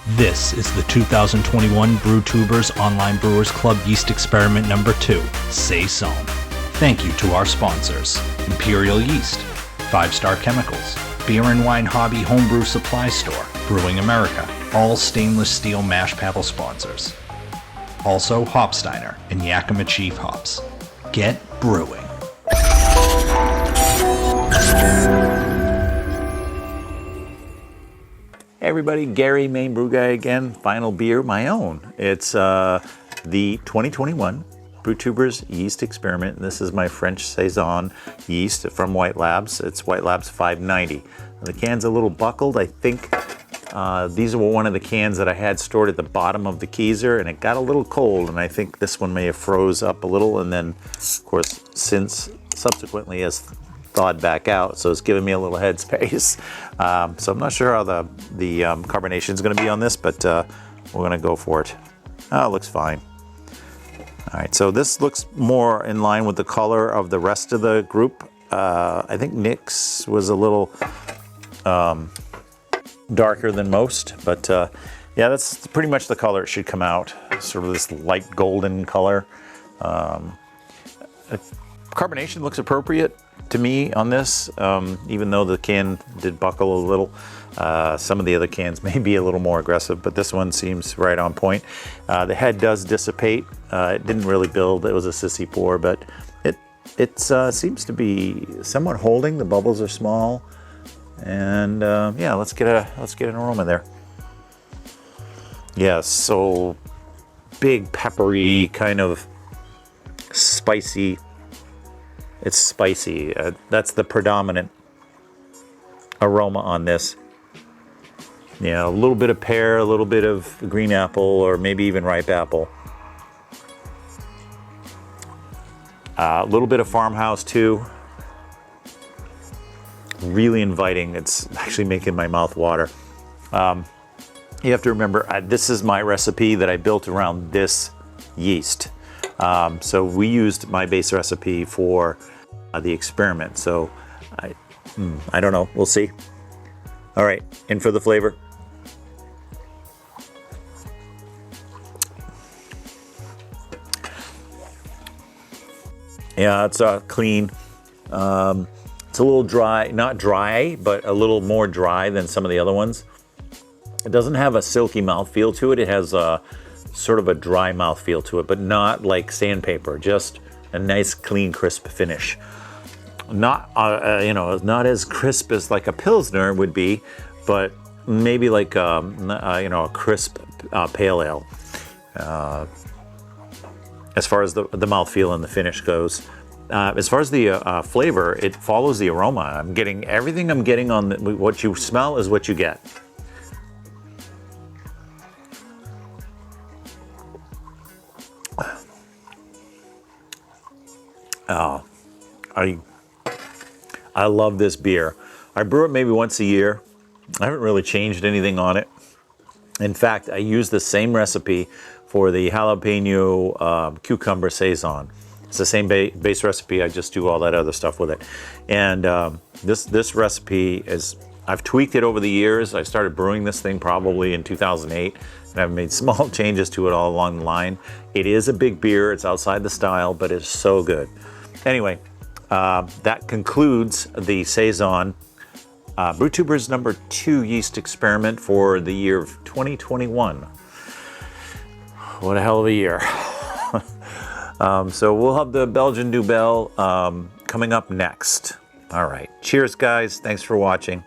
This is the 2021 Brewtubers Online Brewers Club Yeast Experiment number 2, Saison. Thank you to our sponsors, Imperial Yeast, 5 Star Chemicals, Beer and Wine Hobby Homebrew Supply Store, Brewing America, all stainless steel mash paddle sponsors. Also Hopsteiner and Yakima Chief Hops. Get brewing. Hey everybody, Gary, Maine Brew Guy again. Final beer, my own. It's the 2021 Brewtubers Yeast Experiment. This is my French Saison yeast from White Labs. It's White Labs 590. The can's a little buckled. I think these were one of the cans that I had stored at the bottom of the keezer, and it got a little cold, and I think this one may have froze up a little, and then, of course, since subsequently has thawed back out, so it's giving me a little headspace. So I'm not sure how the carbonation is going to be on this, but we're going to go for it. Oh, it looks fine. All right, so this looks more in line with the color of the rest of the group. I think Nick's was a little darker than most, but yeah, that's pretty much the color it should come out. Sort of this light golden color. Carbonation looks appropriate to me on this, even though the can did buckle a little. Some of the other cans may be a little more aggressive, but this one seems right on point. The head does dissipate. It didn't really build. It was a sissy pour, but it seems to be somewhat holding. The bubbles are small, and yeah, let's get an aroma there. Yeah, so big peppery, kind of spicy. It's spicy. That's the predominant aroma on this. Yeah, a little bit of pear, a little bit of green apple, or maybe even ripe apple. A little bit of farmhouse too. Really inviting. It's actually making my mouth water. You have to remember, this is my recipe that I built around this yeast. So we used my base recipe for the experiment. So I don't know. We'll see. All right, in for the flavor. Yeah, it's clean. It's a little dry, not dry, but a little more dry than some of the other ones. It doesn't have a silky mouthfeel to it. It has a sort of a dry mouthfeel to it, but not like sandpaper, just a nice, clean, crisp finish. Not, you know, not as crisp as like a Pilsner would be, but maybe like, you know, a crisp pale ale. As far as the mouthfeel and the finish goes. As far as the flavor, it follows the aroma. I'm getting everything I'm getting on what you smell is what you get. Oh, I love this beer. I brew it maybe once a year. I haven't really changed anything on it. In fact, I use the same recipe for the jalapeno cucumber Saison. It's the same base recipe. I just do all that other stuff with it. And this recipe is, I've tweaked it over the years. I started brewing this thing probably in 2008, and I've made small changes to it all along the line. It is a big beer. It's outside the style, but it's so good. Anyway, that concludes the Saison Brewtubers number 2 yeast experiment for the year of 2021. What a hell of a year. So we'll have the Belgian Dubbel coming up next. All right. Cheers, guys. Thanks for watching.